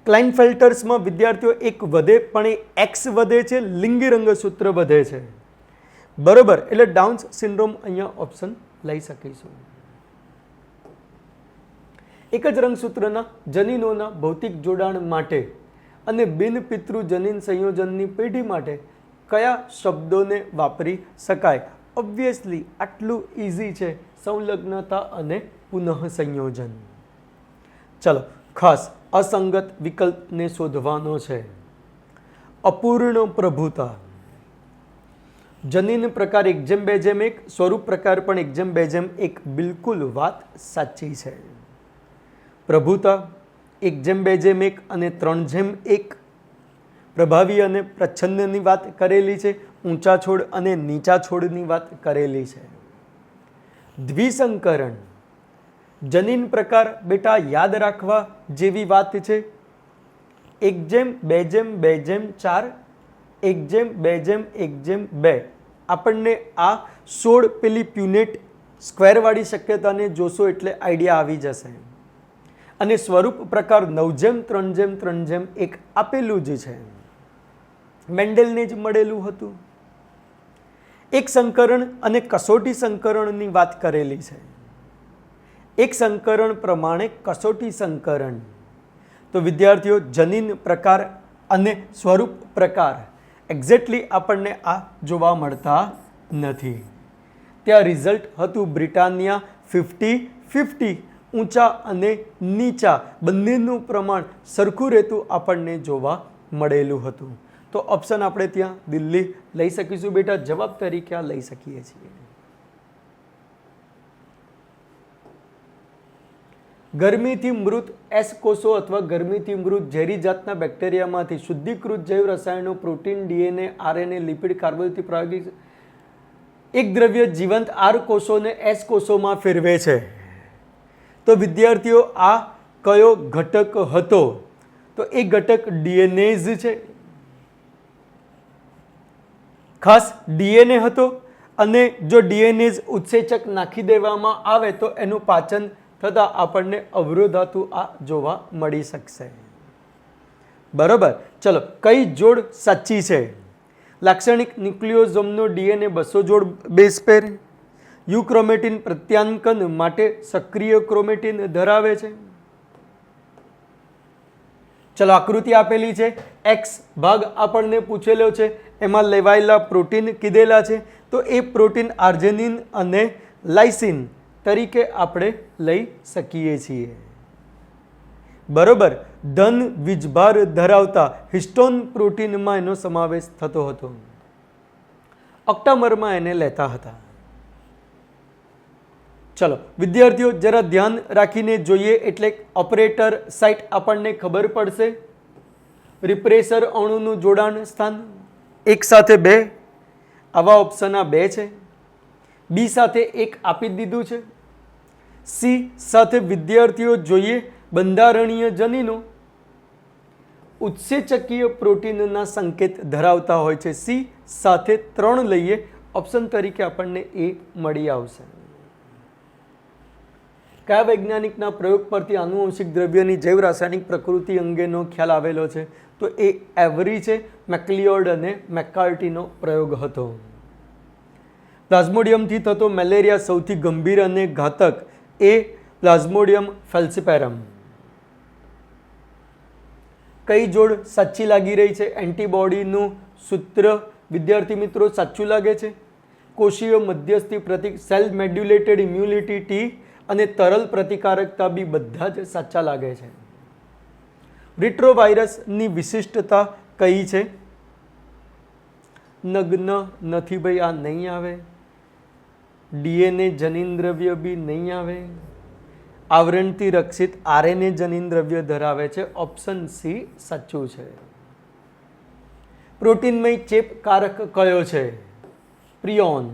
ક્લાઇનફેલ્ટર્સમાં વિદ્યાર્થીઓ એક વધે પણ એ X વધે છે, લિંગી રંગસૂત્ર વધે છે. બરોબર, એટલે ડાઉન્સ સિન્ડ્રોમ અહીંયા ઓપ્શન લઈ શકીશું. એક જ રંગસૂત્રના જનીનોના ભૌતિક જોડાણ માટે અને બિનપિતૃ જનીન સંયોજનની પેઢી માટે કયા શબ્દોને વાપરી શકાય? ઓબ્વિયસલી આટલું ઇઝી છે, સંલગ્નતા અને પુનઃસંયોજન. ચલો, ખાસ અસંગત વિકલ્પને શોધવાનો છે. અપૂર્ણ પ્રભુતા. જનીન પ્રકાર 1:2:1, સ્વરૂપ પ્રકાર પણ 1:2:1. બિલકુલ વાત સાચી છે. પ્રભુતા 1:2:1 અને 3:1 પ્રભાવી અને પ્રચ્છન્નની વાત કરેલી છે. ઊંચા છોડ અને નીચા છોડની વાત કરેલી છે. દ્વિસંકરણ જનીન પ્રકાર બેટા યાદ રાખવા જેવી વાત છે. 1:2:2:4, 1:2:1:2. આપણને આ 16 પેલી પ્યુનેટ સ્ક્વેરવાળી શક્યતાને જોશો એટલે આઈડિયા આવી જશે. અને સ્વરૂપ પ્રકાર 9:3:3:1 આપેલું જ છે, મેન્ડેલને જ મળેલું હતું. એક સંકરણ અને કસોટી સંકરણની વાત કરેલી છે. એક સંકરણ પ્રમાણે કસોટી સંકરણ. તો વિદ્યાર્થીઓ જનીન પ્રકાર અને સ્વરૂપ પ્રકાર એક્ઝેક્ટલી આપણને આ જોવા મળતા નથી. ત્યાં રિઝલ્ટ હતું બ્રિટાનિયા 50-50. ઊંચા અને નીચા બંનેનું પ્રમાણ સરખું રહેતું આપણને જોવા મળેલું હતું. તો ઓપ્શન આપણે ત્યાં દિલ્હી લઈ શકીશું બેટા. જવાબ તરીકે આ લઈ શકીએ છીએ. ગરમીથી મૃત એસ કોષો અથવા ગરમીથી મૃત ઝેરી જાતના બેક્ટેરિયામાંથી શુદ્ધિકૃત જૈવ રસાયણો પ્રોટીન, ડીએનએ, આરએનએ, લિપિડ, કાર્બોદિત પ્રાયોગિક એક દ્રવ્ય જીવંત આર કોષોને એસ કોષોમાં ફેરવે છે. તો વિદ્યાર્થીઓ આ કયો ઘટક હતો? તો એ ઘટક ડીએનએઝ છે. ખાસ ડીએનએ હતો અને જો ડીએનએઝ ઉત્સેચક નાખી દેવામાં આવે તો એનું પાચન થતાં આપણને અવરોધાતું આ જોવા મળી શકશે. બરોબર, ચલો કઈ જોડ સાચી છે? લાક્ષણિક ન્યુક્લિયોઝોમનો ડીએનએ 200 જોડ બેઝ પેર. યુક્રોમેટિન પ્રત્યાંકન માટે સક્રિય ક્રોમેટિન ધરાવે છે. ચલો આકૃતિ આપેલી છે, એક્સ ભાગ આપણને પૂછેલો છે, એમાં લેવાયેલા પ્રોટીન કીધેલા છે. તો એ પ્રોટીન આર્જેનિન અને લાઇસિન તરીકે આપણે લઈ શકીએ છીએ. બરોબર, ધન વીજભાર ધરાવતા હિસ્ટોન પ્રોટીનમાં એનો સમાવેશ થતો હતો. ઓક્ટામરમાં એને લેતા હતા. ચલો વિદ્યાર્થીઓ જરા ધ્યાન રાખીને જોઈએ, એટલે ઓપરેટર સાઇટ આપણને ખબર પડશે. રિપ્રેસર અણુનું જોડાણ સ્થાન 1 સાથે 2, આવા ઓપ્શન આ 2 છે. બી સાથે 1 આપી દીધું છે. સી સાથે વિદ્યાર્થીઓ જોઈએ બંધારણીય જનીનો ઉત્સેચકીય પ્રોટીનના સંકેત ધરાવતા હોય છે. સી સાથે 3 લઈએ, ઓપ્શન તરીકે આપણને એ મળી આવશે. કયા વૈજ્ઞાનિકના પ્રયોગ પરથી આનુવંશિક દ્રવ્યની જૈવ રાસાયણિક પ્રકૃતિ અંગેનો ખ્યાલ આવેલો છે? તો એ એવરી છે. મેકલિયોડ અને મેકાર્ટીનો પ્રયોગ હતો. પ્લાઝ્મોડિયમથી થતો મેલેરિયા સૌથી ગંભીર અને ઘાતક? એ પ્લાઝ્મોડિયમ ફેલ્સિપેરમ. કઈ જોડ સાચી લાગી રહી છે? એન્ટીબોડીનું સૂત્ર વિદ્યાર્થી મિત્રો સાચું લાગે છે. કોષીય મધ્યસ્થી પ્રતિક સેલ મેડ્યુલેટેડ ઇમ્યુનિટી ટી અને તરલ પ્રતિકારકતા બી બધા જ સાચા લાગે છે. રિટ્રોવાયરસની વિશિષ્ટતા કઈ છે? નગ્ન નથી ભાઈ, આ નહીં આવે. ડીએનએ જનીન દ્રવ્ય બી નહીં આવે. આવરણથી રક્ષિત આરએનએ જનીન દ્રવ્ય ધરાવે છે. ઓપ્શન સી સાચું છે. પ્રોટીનમય ચેપકારક કયો છે? પ્રિયોન.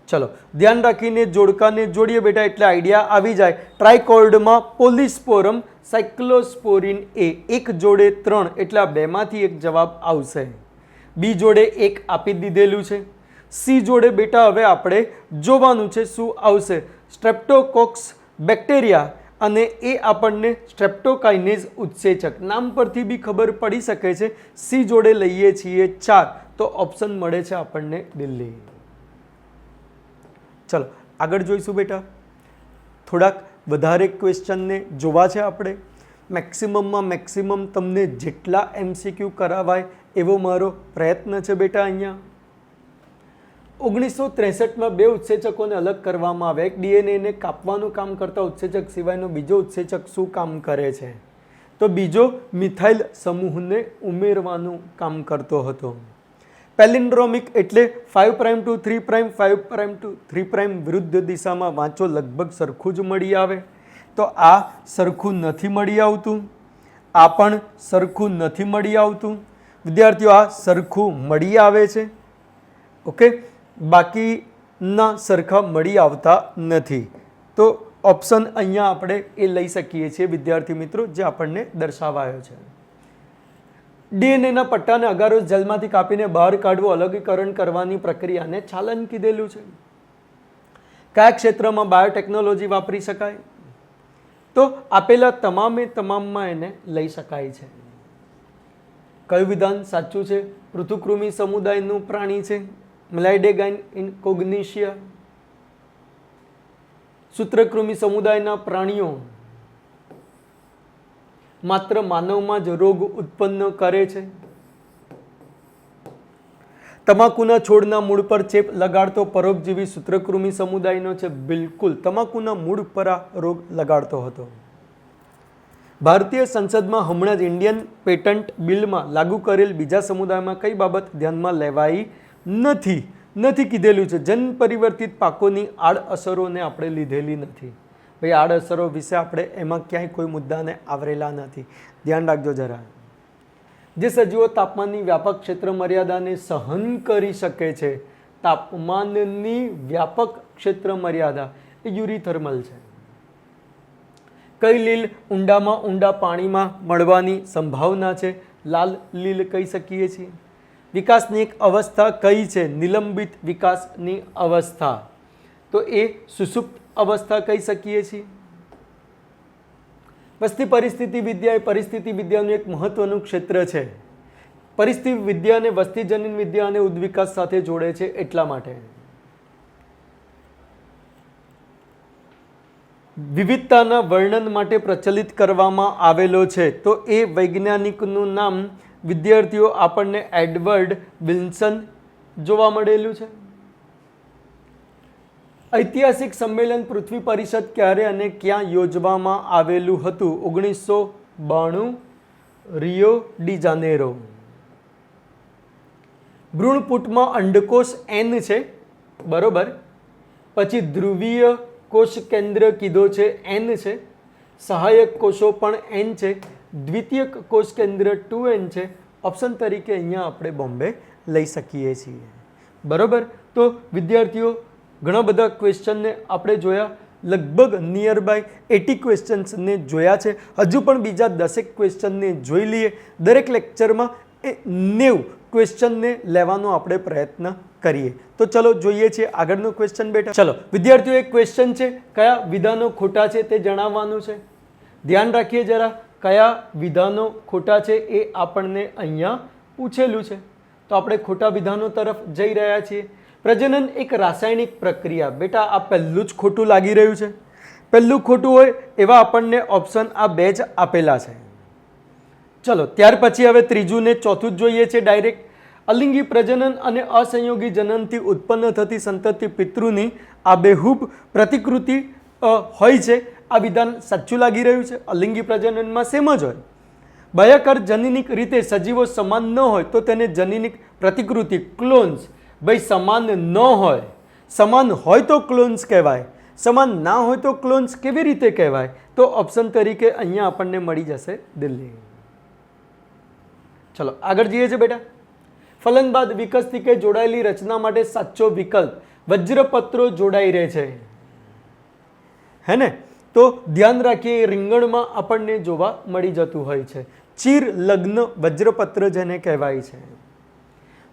ચલો ધ્યાન રાખીને જોડકાને જોડીએ બેટા, એટલે આઈડિયા આવી જાય. ટ્રાયકોર્ડમાં પોલિસ્પોરમ સાયક્લોસ્પોરિન એ 1 જોડે 3, એટલે આ 2માંથી 1 જવાબ આવશે. બી જોડે 1 આપી દીધેલું છે. સી જોડે બેટા હવે આપણે જોવાનું છે શું આવશે. સ્ટ્રેપ્ટોકોક્સ બેક્ટેરિયા અને એ આપણને સ્ટ્રેપ્ટોકાઇનેઝ ઉત્સેચક નામ પરથી બી ખબર પડી શકે છે. સી જોડે લઈએ છીએ 4, તો ઓપ્શન મળે છે આપણને દિલ્હી. ચલો આગળ જોઈશું બેટા. થોડાક વધારે ક્વેશ્ચનને જોવા છે આપણે. મેક્સિમમમાં મેક્સિમમ તમને જેટલા MCQ કરાવાય એવો મારો પ્રયત્ન છે બેટા. અહીંયા 1963માં 2 ઉત્સેચકોને અલગ કરવામાં આવે. એક ડીએનએને કાપવાનું કામ કરતા ઉત્સેચક સિવાયનો બીજો ઉત્સેચક શું કામ કરે છે? તો બીજો મિથાઇલ સમૂહને ઉમેરવાનું કામ કરતો હતો. પેલિન્ડ્રોમિક એટલે 5' to 3', 5' to 3' વિરુદ્ધ દિશામાં વાંચો, લગભગ સરખું જ મળી આવે. તો આ સરખું નથી મળી આવતું, આ પણ સરખું નથી મળી આવતું. વિદ્યાર્થીઓ આ સરખું મળી આવે છે. ઓકે, બાકીના સરખા મળી આવતા નથી. તો ઓપ્શન અહીંયા આપણે એ લઈ શકીએ છીએ વિદ્યાર્થી મિત્રો, જે આપણને દર્શાવાયો છે. ડીએનએના પટ્ટાને અગારોસ જેલમાંથી કાપીને બહાર કાઢવું, અલગીકરણ કરવાની પ્રક્રિયાને છાલન કીધેલું છે. કયા ક્ષેત્રમાં બાયોટેકનોલોજી વાપરી શકાય? તો આપેલા તમામમાં એને લઈ શકાય છે. કયું વિધાન સાચું છે? પૃથુકૃમિ સમુદાયનું પ્રાણી છે મેલાઇડેગાઇન ઇનકોગ્નિશિયા. સૂત્રકૃમિ સમુદાયના પ્રાણીઓ માત્ર માનવમાં જ રોગ ઉત્પન્ન કરે છે. તમાકુના છોડના મૂળ પર ચેપ લગાડતો પરોપજીવી સૂત્રકૃમિ સમુદાયનો છે. બિલકુલ, તમાકુના મૂળ પર આ રોગ લગાડતો હતો. ભારતીય સંસદમાં હમણાં જ ઇન્ડિયન પેટન્ટ બિલમાં લાગુ કરેલ બીજા સમુદાયમાં કઈ બાબત ધ્યાનમાં લેવાઈ નથી કીધેલું છે. જન પરિવર્તિત પાકોની આડઅસરોને આપણે લીધેલી નથી. ભાઈ આડઅસરો વિશે આપણે એમાં ક્યાંય કોઈ મુદ્દાને આવરેલા નથી. ધ્યાન રાખજો જરા. જે સજીવો તાપમાનની વ્યાપક ક્ષેત્ર મર્યાદાને સહન કરી શકે છે, તાપમાનની વ્યાપક ક્ષેત્ર મર્યાદા એ યુરીથર્મલ છે. કઈ લીલ ઊંડામાં ઊંડા પાણીમાં મળવાની સંભાવના છે? લાલ લીલ કહી શકીએ છીએ. વિકાસની એક અવસ્થા કઈ છે? નિલંબિત વિકાસની અવસ્થા. તો એ સુષુપ્ત અવસ્થા કહી શકીએ છીએ. વસ્તી પરિસ્થિતિ વિદ્યા એ પરિસ્થિતિ વિદ્યાનું એક મહત્વનું ક્ષેત્ર છે. પરિસ્થિતિ વિદ્યા અને વસ્તી જનીન વિદ્યા અને ઉદ્વિકાસ સાથે જોડે છે એટલા માટે. વિવિધતાના વર્ણન માટે પ્રચલિત કરવામાં આવેલો છે. તો એ વૈજ્ઞાનિકનું નામ વિદ્યાર્થીઓ આપણને એડવર્ડ વિલ્સન જોવા મળેલું છે. ઐતિહાસિક સંમેલન પૃથ્વી પરિષદ ક્યારે અને ક્યાં યોજવામાં આવેલું હતું? 1992 રિયો ડી જાનેરો. ભ્રૂણપુટમાં અંડકોષ N છે, બરોબર. પછી ધ્રુવીય કોષ કેન્દ્ર કીધો છે n છે, સહાયક કોષો પણ n છે, દ્વિતીયક કોષ કેન્દ્ર 2n છે. ઓપ્શન તરીકે અહીંયા આપણે બોમ્બે લઈ શકીએ છીએ. બરોબર. તો વિદ્યાર્થીઓ ઘણા બધા ક્વેશ્ચનને આપણે જોયા, લગભગ નિયર બાય 80 ક્વેશ્ચન્સને જોયા છે. હજુ પણ બીજા 10 ક્વેશ્ચનને જોઈ લઈએ. દરેક લેક્ચરમાં 90 ક્વેશ્ચનને લેવાનો આપણે પ્રયત્ન કરીએ. તો ચલો જોઈએ છીએ આગળનો ક્વેશ્ચન બેટા. ચલો વિદ્યાર્થીઓ, એક ક્વેશ્ચન છે, કયા વિધાનો ખોટા છે તે જણાવવાનું છે. ધ્યાન રાખીએ જરા, કયા વિધાનો ખોટા છે એ આપણને અહીંયા પૂછેલું છે. તો આપણે ખોટા વિધાનો તરફ જઈ રહ્યા છીએ. પ્રજનન એક રાસાયણિક પ્રક્રિયા. બેટા આ પહેલું જ ખોટું લાગી રહ્યું છે. પહેલું ખોટું હોય એવા આપણને ઓપ્શન આ બે જ આપેલા છે. ચલો ત્યાર પછી હવે ત્રીજું ને ચોથું જ જોઈએ છે ડાયરેક્ટ. અલિંગી પ્રજનન અને અસંયોગી જનનથી ઉત્પન્ન થતી સંતતિ પિતૃની આબેહૂબ પ્રતિકૃતિ હોય છે. આ વિધાન સાચું લાગી રહ્યું છે. અલિંગી પ્રજનનમાં સેમ જ હોય. બાહ્યકાર જનીનિક રીતે સજીવો સમાન ન હોય તો તેને જનીનિક પ્રતિકૃતિ ક્લોન્સ. ભાઈ સમાન ન હોય, સમાન હોય તો ક્લોન્સ કહેવાય, સમાન ના હોય તો ક્લોન્સ કેવી રીતે કહેવાય? તો ઓપ્શન તરીકે અહીંયા આપણને મળી જશે દિલ્હી. ચલો આગળ જઈએ છીએ બેટા. ફલન બાદ વિકસતી કે જોડાયેલી રચના માટે સાચો વિકલ્પ વજ્રપત્રો જોડાઈ રહે છે. હે ને? તો ધ્યાન રાખીએ, રીંગણમાં આપણને જોવા મળી જતું હોય છે. ચીર લગ્ન વજ્રપત્ર જેને કહેવાય છે.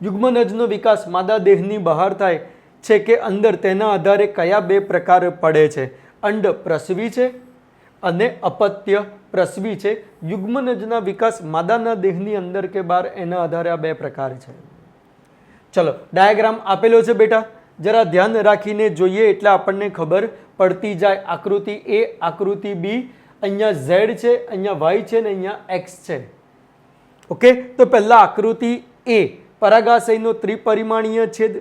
યુગ્મનજનો વિકાસ માદા દેહની બહાર થાય છે કે અંદર, તેના આધારે કયા બે પ્રકાર પડે છે? અંડ પ્રસવી છે અને અપત્ય પ્રસવી છે. યુગ્મનજના વિકાસ માદાના દેહની અંદર કે બહાર, એના આધારે આ બે પ્રકાર છે. ચલો ડાયાગ્રામ આપેલો છે બેટા, જરા ધ્યાન રાખીને જોઈએ એટલે આપણને ખબર પડતી જાય. આકૃતિ એ, આકૃતિ બી. અહીંયા ઝેડ છે, અહીંયા વાય છે ને અહીંયા એક્સ છે. ઓકે, તો પહેલા આકૃતિ એ, પરાગાશયનો ત્રિપરિમાણીય છેદ.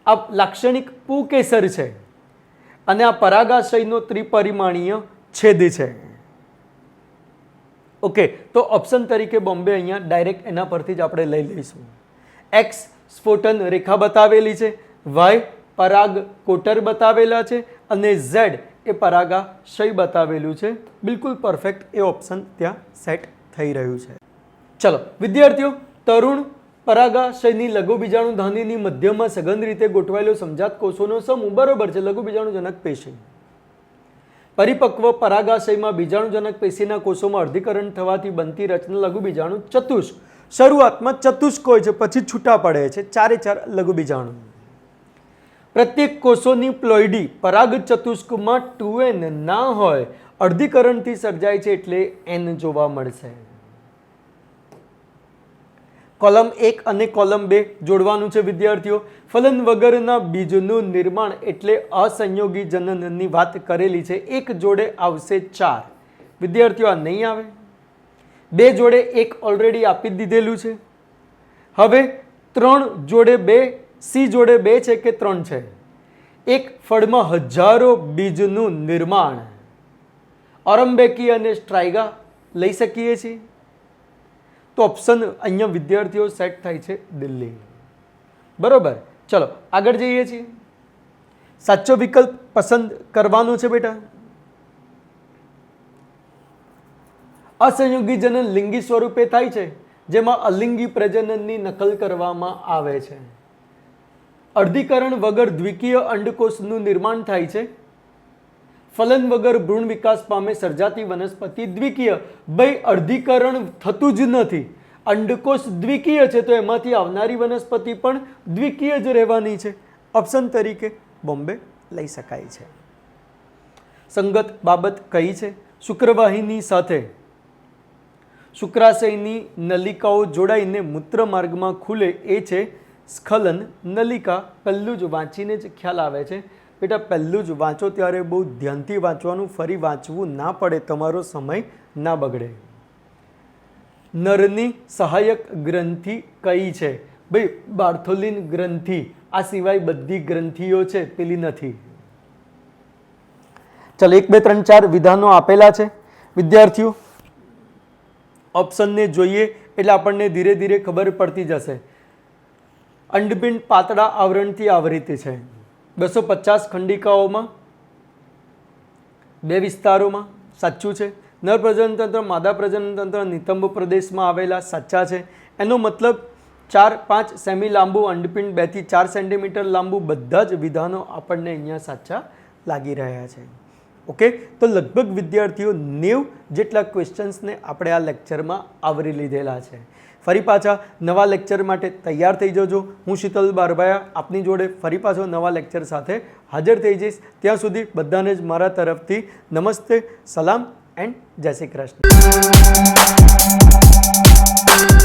આ લાક્ષણિક પુકેસર છે અને આ પરાગાશયનો ત્રિપરિમાણીય છેદ છે. ઓકે, તો ઓપ્શન તરીકે બોમ્બે અહીંયા ડાયરેક્ટ એના પરથી જ આપણે લઈ લઈશું. એક્સ સ્ફોટન રેખા બતાવેલી છે, વાય પરાગ કોટર બતાવેલા છે અને ઝેડ એ પરાગાશય બતાવેલું છે. બિલકુલ પરફેક્ટ એ ઓપ્શન ત્યાં સેટ થઈ રહ્યું છે. ચલો વિદ્યાર્થીઓ, તરુણ પરાગાશયની લઘુ બીજાણુ ધાનીની મધ્યમાં સઘન રીતે ગોઠવાયેલો સમજાત કોષોનો સમૂહ. બરોબર છે, લઘુ બીજાણુજનક પેશી. પરિપક્વ પરાગાશયમાં બીજાણુજનક પેશીના કોષોમાં અર્ધીકરણ થવાથી બનતી રચના લઘુ બીજાણુ ચતુષ્ક. શરૂઆતમાં ચતુષ્ક હોય છે, પછી છૂટા પડે છે 4 લઘુ બીજાણુ. પ્રત્યેક કોષોની પ્લોઇડી પરાગ ચતુષ્કમાં 2n ના હોય, અર્ધીકરણથી સર્જાય છે એટલે n જોવા મળશે. કોલમ 1 અને કોલમ 2 જોડવાનું છે વિદ્યાર્થીઓ. ફલન વગરના બીજનું નિર્માણ એટલે અસંયોગી જનનની વાત કરેલી છે. 1 જોડે આવશે 4. વિદ્યાર્થીઓ આ નહીં આવે. 2 જોડે 1 ઓલરેડી આપી દીધેલું છે. હવે 3 જોડે 2, સી જોડે 2 છે કે 3 છે. એક ફળમાં હજારો બીજનું નિર્માણ. ઓરમ્બેકી અને સ્ટ્રાઇગા લઈ શકીએ છીએ. તો ઓપ્શન અહીંયા વિદ્યાર્થીઓ સેટ થાય છે દિલ્હી. બરોબર. ચલો આગળ જઈએ છીએ. સાચો વિકલ્પ પસંદ કરવાનો છે બેટા. અસંયોગી જનન લિંગી સ્વરૂપે થાય છે, જેમાં અલિંગી પ્રજનનની નકલ કરવામાં આવે છે. અર્ધીકરણ વગર દ્વિકીય અંડકોષનું નિર્માણ થાય છે. ફલન વગર ભ્રૂણ વિકાસ પામે સર્જાતી વનસ્પતિ દ્વિકીય. ભાઈ અર્ધીકરણ થતું જ નથી, અંડકોષ દ્વિકીય છે તો એમાંથી આવનારી વનસ્પતિ પણ દ્વિકીય જ રહેવાની છે. ઓપ્શન તરીકે બોમ્બે લઈ શકાય છે. સંગત બાબત કઈ છે? શુક્રવાહિની સાથે શુક્રાશયની નલિકાઓ જોડાઈને મૂત્ર માર્ગમાં ખુલે એ છે સ્ખલન નલિકા. પહેલું જ વાંચીને જ ખ્યાલ આવે છે બેટા. પહેલું જ વાંચો ત્યારે બહુ ધ્યાનથી વાંચવાનું, ફરી વાંચવું ના પડે, તમારો સમય ના બગડે. નરની સહાયક ગ્રંથિ કઈ છે? ભાઈ બાર્થોલિન ગ્રંથિ. આ સિવાય બધી ગ્રંથિઓ છે, પેલી નથી. ચાલો 1 2 3 4 વિધાનો આપેલા છે વિદ્યાર્થીઓ. ઓપ્શનને જોઈએ એટલે આપણને ધીરે ધીરે ખબર પડતી જશે. અંડપિંડ પાતળા આવરણથી આવૃત છે. 250 ખંડિકાઓમાં 2 વિસ્તારોમાં સાચું છે. નર પ્રજનન તંત્ર માદા પ્રજનન તંત્ર નિતંબ પ્રદેશમાં આવેલા સાચા છે. એનો મતલબ 4-5 સેમી લાંબુ અંડપિંડ 2 થી 4 સેન્ટીમીટર લાંબુ બધા જ વિધાનો આપણને અહીંયા સાચા લાગી રહ્યા છે. ઓકે, તો લગભગ વિદ્યાર્થીઓ 90 જેટલા ક્વેશ્ચન્સને આપણે આ લેક્ચરમાં આવરી લીધેલા છે. ફરી પાછા નવા લેક્ચર માટે તૈયાર થઈ જજો. હું શીતલ બારભાયા આપની જોડે ફરી પાછો નવા લેક્ચર સાથે હાજર થઈ જઈશ. ત્યાં સુધી બધાને જ મારા તરફથી નમસ્તે, સલામ એન્ડ જય શ્રી કૃષ્ણ.